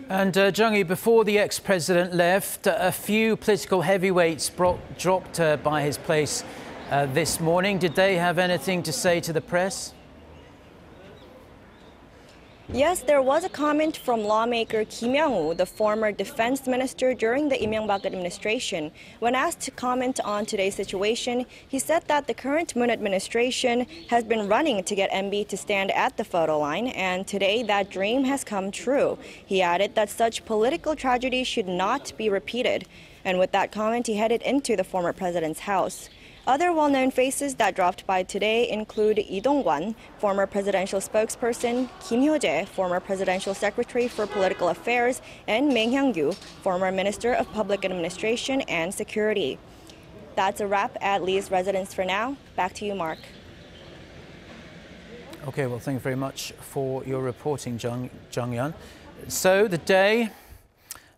And Jung-hee, before the ex-president left, a few political heavyweights dropped by his place this morning. Did they have anything to say to the press? Yes, there was a comment from lawmaker Lee Myung-bak, the former defense minister during the Lee Myung-bak administration. When asked to comment on today's situation, he said that the current Moon administration has been running to get MB to stand at the photo line, and today that dream has come true. He added that such political tragedy should not be repeated. And with that comment, he headed into the former president's house. Other well-known faces that dropped by today include Lee Dong-wan, former presidential spokesperson, Kim Hyo-jae, former presidential secretary for political affairs, and Meng Hyang-gyu, former minister of public administration and security. That's a wrap at Lee's residence for now. Back to you, Mark. Okay, well, thank you very much for your reporting, Jung-yeon. So the day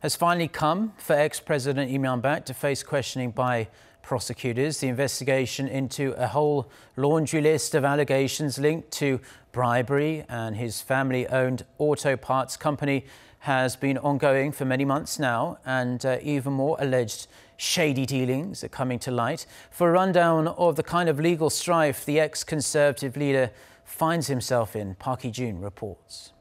has finally come for ex-President Lee Myung-bak to face questioning by prosecutors. The investigation into a whole laundry list of allegations linked to bribery and his family-owned auto parts company has been ongoing for many months now, and even more alleged shady dealings are coming to light. For a rundown of the kind of legal strife the ex-Conservative leader finds himself in, Park Hee-jun reports.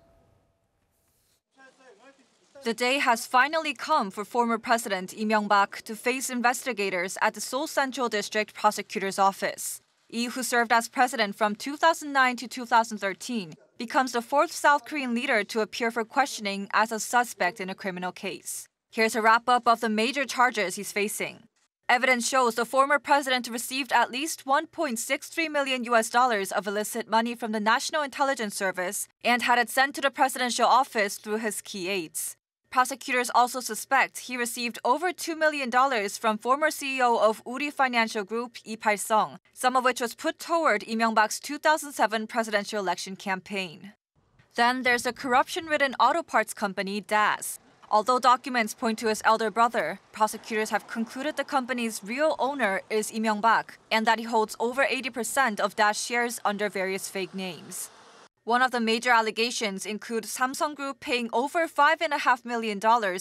The day has finally come for former President Lee Myung-bak to face investigators at the Seoul Central District Prosecutor's Office. Lee, who served as president from 2009 to 2013, becomes the fourth South Korean leader to appear for questioning as a suspect in a criminal case. Here's a wrap-up of the major charges he's facing. Evidence shows the former president received at least $1.63 million of illicit money from the National Intelligence Service and had it sent to the presidential office through his key aides. Prosecutors also suspect he received over $2 million from former CEO of Uri Financial Group, Lee Sung, some of which was put toward Lee Myung-bak's 2007 presidential election campaign. Then there's a corruption-ridden auto parts company, DAS. Although documents point to his elder brother, prosecutors have concluded the company's real owner is Lee Myung-bak and that he holds over 80% of DAS shares under various fake names. One of the major allegations includes Samsung Group paying over $5.5 million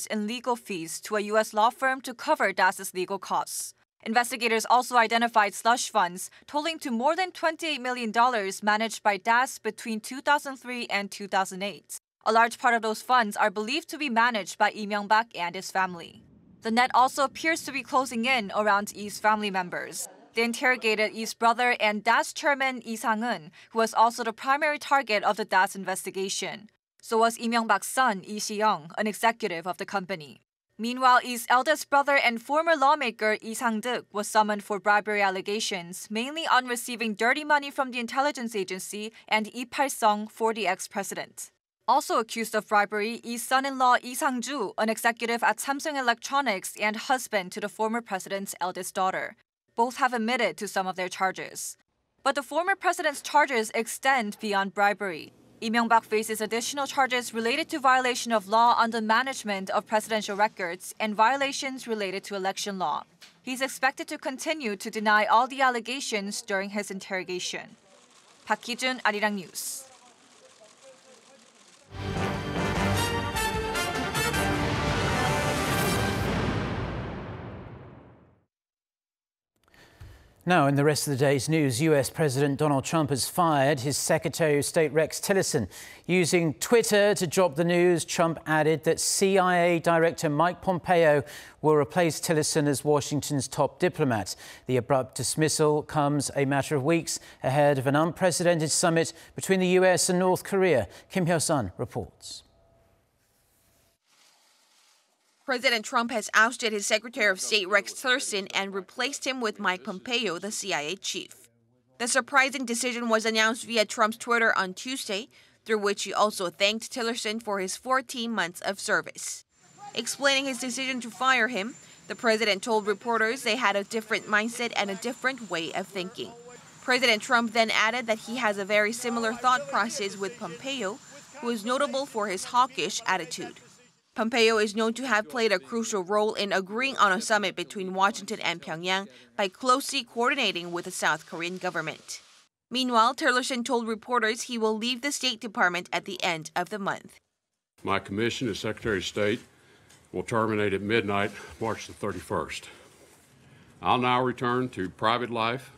in legal fees to a U.S. law firm to cover DAS's legal costs. Investigators also identified slush funds totaling to more than $28 million managed by DAS between 2003 and 2008. A large part of those funds are believed to be managed by Lee Myung-bak and his family. The net also appears to be closing in around Lee's family members. They interrogated Lee's brother and DAS chairman Lee Sang-eun, who was also the primary target of the DAS investigation. So was Lee Myung-bak's son, Lee Si-young, an executive of the company. Meanwhile, Lee's eldest brother and former lawmaker Lee Sang-duk was summoned for bribery allegations, mainly on receiving dirty money from the intelligence agency and Lee Sung for the ex-president. Also accused of bribery, Lee's son-in-law Lee Sang-ju, an executive at Samsung Electronics and husband to the former president's eldest daughter. Both have admitted to some of their charges. But the former president's charges extend beyond bribery. Lee Myung-bak faces additional charges related to violation of law on the management of presidential records and violations related to election law. He's expected to continue to deny all the allegations during his interrogation. Park Hee-jun, Arirang News. Now, in the rest of the day's news, US President Donald Trump has fired his Secretary of State Rex Tillerson. Using Twitter to drop the news, Trump added that CIA Director Mike Pompeo will replace Tillerson as Washington's top diplomat. The abrupt dismissal comes a matter of weeks ahead of an unprecedented summit between the US and North Korea. Kim Hyo-sun reports. President Trump has ousted his Secretary of State Rex Tillerson and replaced him with Mike Pompeo, the CIA chief. The surprising decision was announced via Trump's Twitter on Tuesday, through which he also thanked Tillerson for his 14 months of service. Explaining his decision to fire him, the president told reporters they had a different mindset and a different way of thinking. President Trump then added that he has a very similar thought process with Pompeo, who is notable for his hawkish attitude. Pompeo is known to have played a crucial role in agreeing on a summit between Washington and Pyongyang by closely coordinating with the South Korean government. Meanwhile, Tillerson told reporters he will leave the State Department at the end of the month. My commission as Secretary of State will terminate at midnight, March the 31st. I'll now return to private life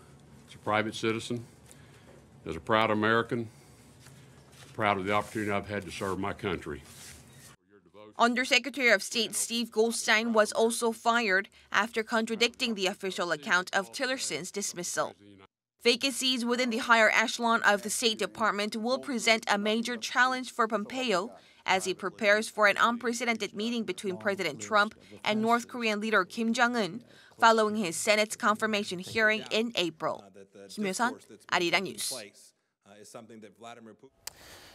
as a private citizen, as a proud American, proud of the opportunity I've had to serve my country. Undersecretary of State Steve Goldstein was also fired after contradicting the official account of Tillerson's dismissal. Vacancies within the higher echelon of the State Department will present a major challenge for Pompeo as he prepares for an unprecedented meeting between President Trump and North Korean leader Kim Jong-un following his Senate's confirmation hearing in April. Kim Hyo-sun, Arirang News.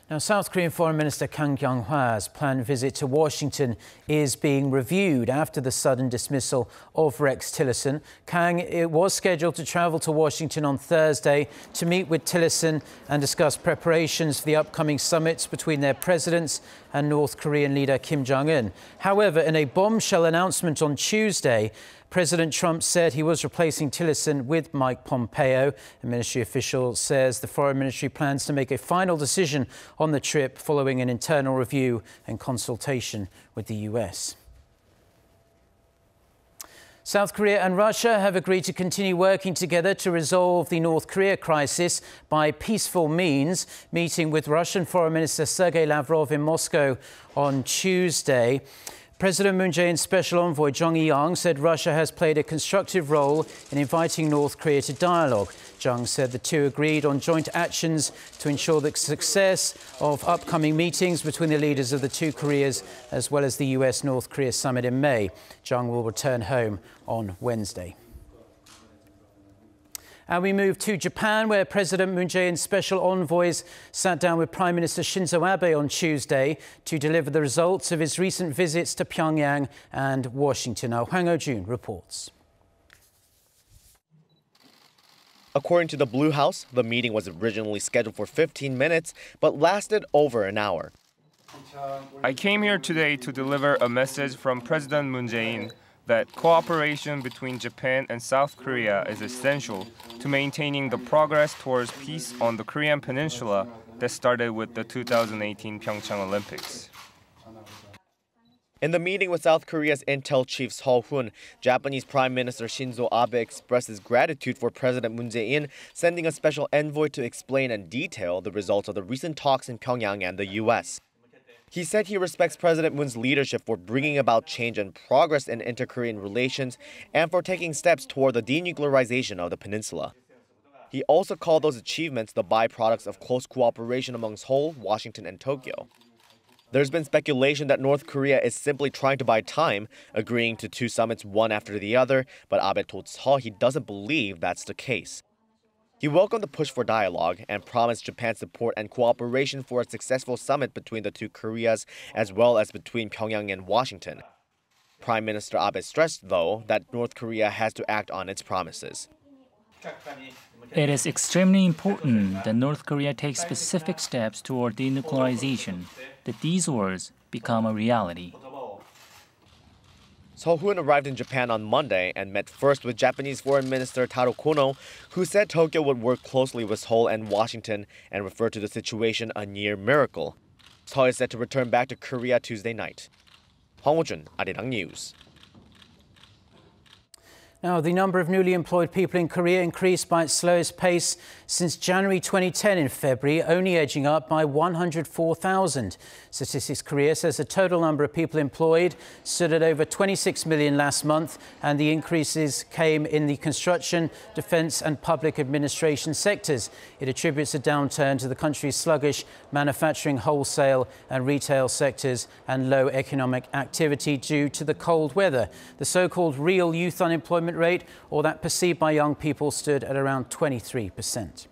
Now, South Korean Foreign Minister Kang-hwa's planned visit to Washington is being reviewed after the sudden dismissal of Rex Tillerson. Kang was scheduled to travel to Washington on Thursday to meet with Tillerson and discuss preparations for the upcoming summits between their presidents and North Korean leader Kim Jong-un. However, in a bombshell announcement on Tuesday, President Trump said he was replacing Tillerson with Mike Pompeo. A ministry official says the foreign ministry plans to make a final decision on the trip following an internal review and consultation with the US. South Korea and Russia have agreed to continue working together to resolve the North Korea crisis by peaceful means, meeting with Russian Foreign Minister Sergei Lavrov in Moscow on Tuesday. President Moon Jae-in's special envoy Jung Eui-young said Russia has played a constructive role in inviting North Korea to dialogue. Jung said the two agreed on joint actions to ensure the success of upcoming meetings between the leaders of the two Koreas, as well as the US-North Korea summit in May. Jung will return home on Wednesday. And we move to Japan, where President Moon Jae-in's special envoys sat down with Prime Minister Shinzo Abe on Tuesday to deliver the results of his recent visits to Pyongyang and Washington. Our Hwang Oh-jun reports. According to the Blue House, the meeting was originally scheduled for 15 minutes, but lasted over an hour. I came here today to deliver a message from President Moon Jae-in that cooperation between Japan and South Korea is essential to maintaining the progress towards peace on the Korean Peninsula that started with the 2018 Pyeongchang Olympics. In the meeting with South Korea's Intel chief Seo Hoon, Japanese Prime Minister Shinzo Abe expressed his gratitude for President Moon Jae-in sending a special envoy to explain and detail the results of the recent talks in Pyongyang and the US. He said he respects President Moon's leadership for bringing about change and progress in inter-Korean relations and for taking steps toward the denuclearization of the peninsula. He also called those achievements the byproducts of close cooperation among Seoul, Washington, and Tokyo. There's been speculation that North Korea is simply trying to buy time, agreeing to two summits one after the other, but Abe told Seoul he doesn't believe that's the case. He welcomed the push for dialogue and promised Japan's support and cooperation for a successful summit between the two Koreas, as well as between Pyongyang and Washington. Prime Minister Abe stressed, though, that North Korea has to act on its promises. It is extremely important that North Korea takes specific steps toward denuclearization, that these words become a reality. Seo Hoon arrived in Japan on Monday and met first with Japanese Foreign Minister Taro Kono, who said Tokyo would work closely with Seoul and Washington and referred to the situation a near miracle. Seo is set to return back to Korea Tuesday night. Hwang Oh-jun, Arirang News. Now, the number of newly employed people in Korea increased by its slowest pace since January 2010 in February, only edging up by 104,000. Statistics Korea says the total number of people employed stood at over 26 million last month, and the increases came in the construction, defense and public administration sectors. It attributes the downturn to the country's sluggish manufacturing, wholesale and retail sectors and low economic activity due to the cold weather. The so-called real youth unemployment rate, or that perceived by young people, stood at around 23%.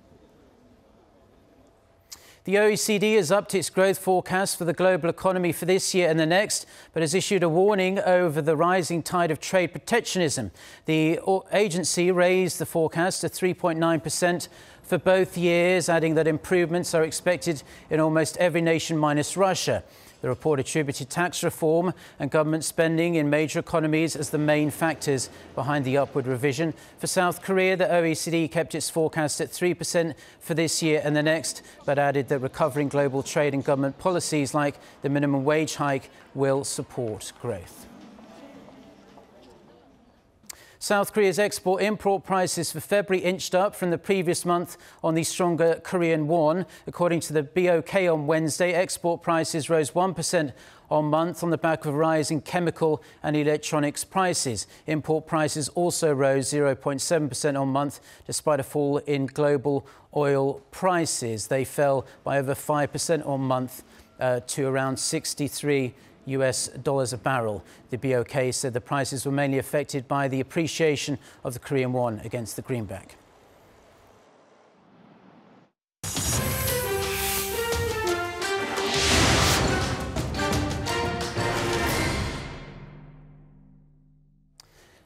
The OECD has upped its growth forecast for the global economy for this year and the next, but has issued a warning over the rising tide of trade protectionism. The agency raised the forecast to 3.9% for both years, adding that improvements are expected in almost every nation minus Russia. The report attributed tax reform and government spending in major economies as the main factors behind the upward revision. For South Korea, the OECD kept its forecast at 3% for this year and the next, but added that recovering global trade and government policies like the minimum wage hike will support growth. South Korea's export-import prices for February inched up from the previous month on the stronger Korean won. According to the BOK on Wednesday, export prices rose 1% on month on the back of a rise in chemical and electronics prices. Import prices also rose 0.7% on month, despite a fall in global oil prices. They fell by over 5% on month to around $63 a barrel. The BOK said the prices were mainly affected by the appreciation of the Korean won against the greenback.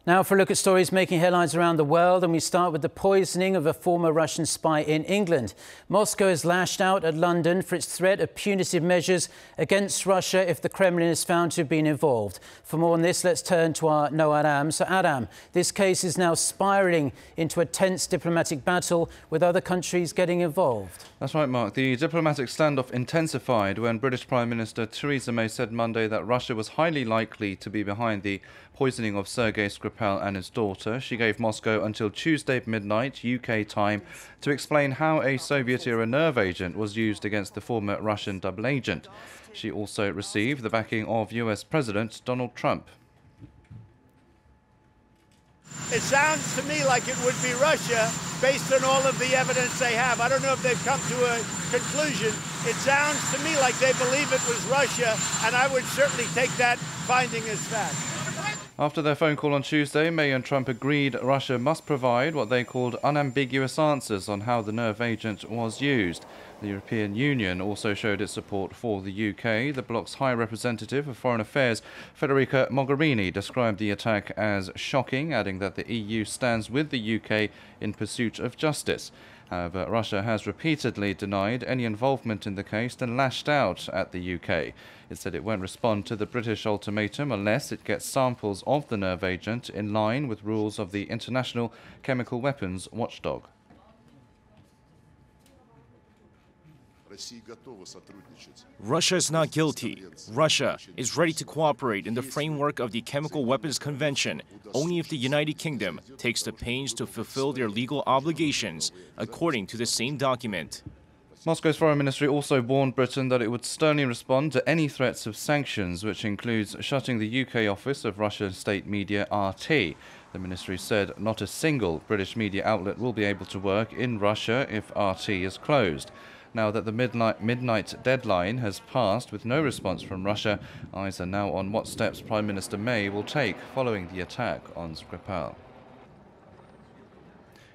Now for a look at stories making headlines around the world, and we start with the poisoning of a former Russian spy in England. Moscow has lashed out at London for its threat of punitive measures against Russia if the Kremlin is found to have been involved. For more on this, let's turn to our Noah Adam. So Adam, this case is now spiralling into a tense diplomatic battle with other countries getting involved. That's right, Mark. The diplomatic standoff intensified when British Prime Minister Theresa May said Monday that Russia was highly likely to be behind the poisoning of Sergei Skripal and his daughter. She gave Moscow until Tuesday midnight UK time to explain how a Soviet-era nerve agent was used against the former Russian double agent. She also received the backing of US President Donald Trump. It sounds to me like it would be Russia based on all of the evidence they have. I don't know if they've come to a conclusion. It sounds to me like they believe it was Russia, and I would certainly take that finding as fact. After their phone call on Tuesday, May and Trump agreed Russia must provide what they called unambiguous answers on how the nerve agent was used. The European Union also showed its support for the UK. The bloc's High Representative for Foreign Affairs, Federica Mogherini, described the attack as shocking, adding that the EU stands with the UK in pursuit of justice. However, Russia has repeatedly denied any involvement in the case and lashed out at the UK. It said it won't respond to the British ultimatum unless it gets samples of the nerve agent in line with rules of the International Chemical Weapons Watchdog. Russia is not guilty. Russia is ready to cooperate in the framework of the Chemical Weapons Convention only if the United Kingdom takes the pains to fulfill their legal obligations, according to the same document. Moscow's foreign ministry also warned Britain that it would sternly respond to any threats of sanctions, which includes shutting the UK office of Russian state media RT. The ministry said not a single British media outlet will be able to work in Russia if RT is closed. Now that the midnight deadline has passed with no response from Russia, eyes are now on what steps Prime Minister May will take following the attack on Skripal.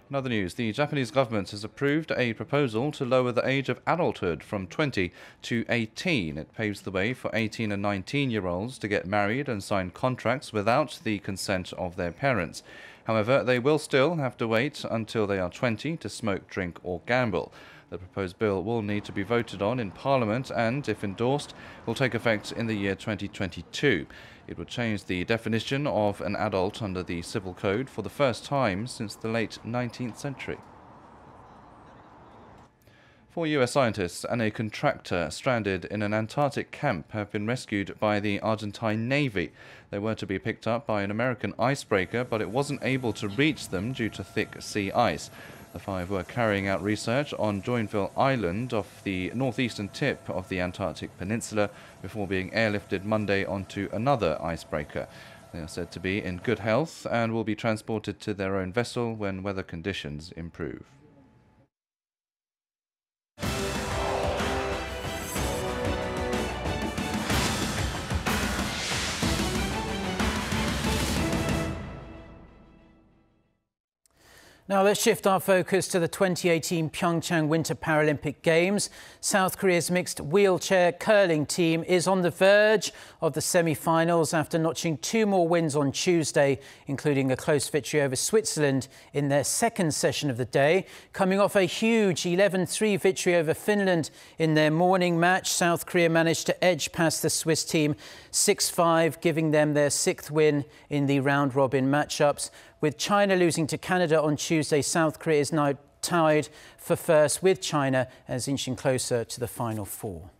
In other news, the Japanese government has approved a proposal to lower the age of adulthood from 20 to 18. It paves the way for 18 and 19-year-olds to get married and sign contracts without the consent of their parents. However, they will still have to wait until they are 20 to smoke, drink or gamble. The proposed bill will need to be voted on in Parliament and, if endorsed, will take effect in the year 2022. It would change the definition of an adult under the Civil Code for the first time since the late 19th century. 4 US scientists and a contractor stranded in an Antarctic camp have been rescued by the Argentine Navy. They were to be picked up by an American icebreaker, but it wasn't able to reach them due to thick sea ice. The 5 were carrying out research on Joinville Island off the northeastern tip of the Antarctic Peninsula before being airlifted Monday onto another icebreaker. They are said to be in good health and will be transported to their own vessel when weather conditions improve. Now let's shift our focus to the 2018 Pyongyang Winter Paralympic Games. South Korea's mixed wheelchair curling team is on the verge of the semi-finals after notching 2 more wins on Tuesday, including a close victory over Switzerland in their second session of the day. Coming off a huge 11-3 victory over Finland in their morning match, South Korea managed to edge past the Swiss team 6-5, giving them their 6th win in the round-robin matchups. With China losing to Canada on Tuesday, South Korea is now tied for first with China as inching closer to the Final Four.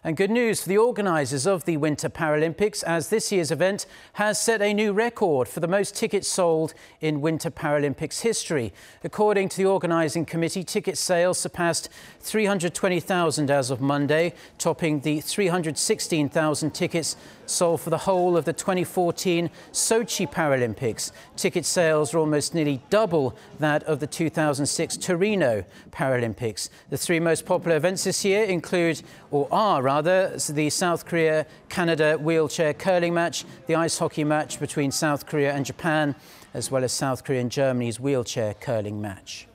And good news for the organisers of the Winter Paralympics, as this year's event has set a new record for the most tickets sold in Winter Paralympics history. According to the organising committee, ticket sales surpassed 320,000 as of Monday, topping the 316,000 tickets sold for the whole of the 2014 Sochi Paralympics. Ticket sales are almost nearly double that of the 2006 Torino Paralympics. The 3 most popular events this year include, or are rather, the South Korea-Canada wheelchair curling match, the ice hockey match between South Korea and Japan, as well as South Korea and Germany's wheelchair curling match.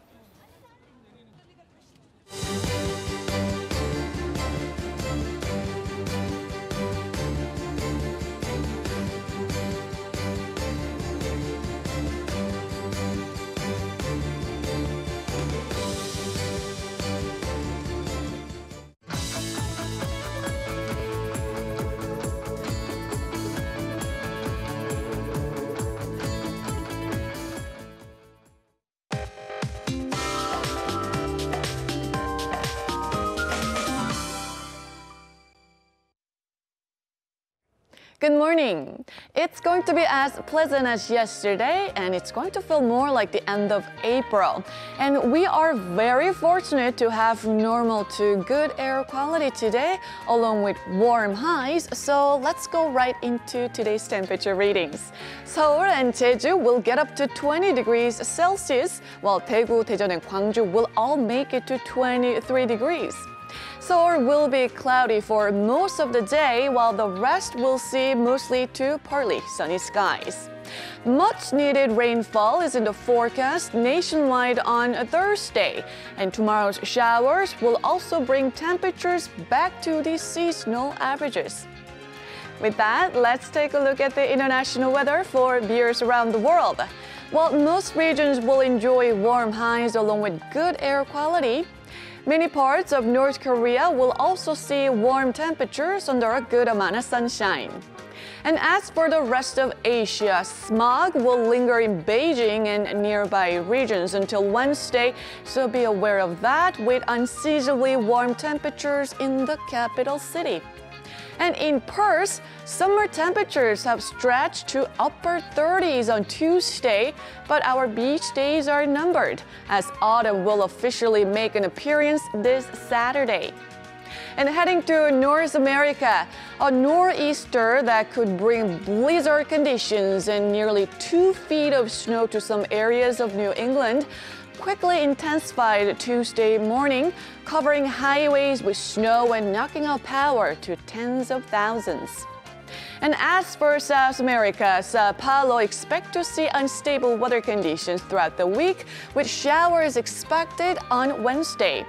Good morning. It's going to be as pleasant as yesterday, and it's going to feel more like the end of April. And we are very fortunate to have normal to good air quality today, along with warm highs. So let's go right into today's temperature readings. Seoul and Jeju will get up to 20 degrees Celsius, while Daegu, Daejeon, and Gwangju will all make it to 23 degrees. Seoul will be cloudy for most of the day, while the rest will see mostly to partly sunny skies. Much needed rainfall is in the forecast nationwide on Thursday, and tomorrow's showers will also bring temperatures back to the seasonal averages. With that, let's take a look at the international weather for viewers around the world. While most regions will enjoy warm highs along with good air quality, many parts of North Korea will also see warm temperatures under a good amount of sunshine. And as for the rest of Asia, smog will linger in Beijing and nearby regions until Wednesday, so be aware of that with unseasonably warm temperatures in the capital city. And in Perth, summer temperatures have stretched to upper 30s on Tuesday, but our beach days are numbered, as autumn will officially make an appearance this Saturday. And heading to North America, a nor'easter that could bring blizzard conditions and nearly 2 feet of snow to some areas of New England quickly intensified Tuesday morning, covering highways with snow and knocking out power to tens of thousands. And as for South America, Sao Paulo expect to see unstable weather conditions throughout the week, with showers expected on Wednesday.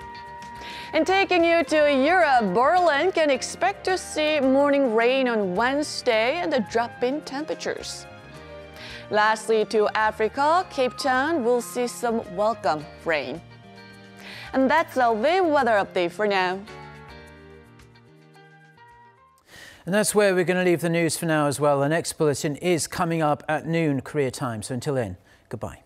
And taking you to Europe, Berlin can expect to see morning rain on Wednesday and a drop in temperatures. Lastly, to Africa, Cape Town will see some welcome rain. And that's all the weather update for now. And that's where we're going to leave the news for now as well. The next bulletin is coming up at noon Korea time. So until then, goodbye.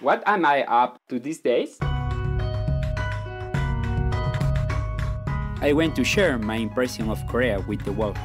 What am I up to these days? I went to share my impression of Korea with the world.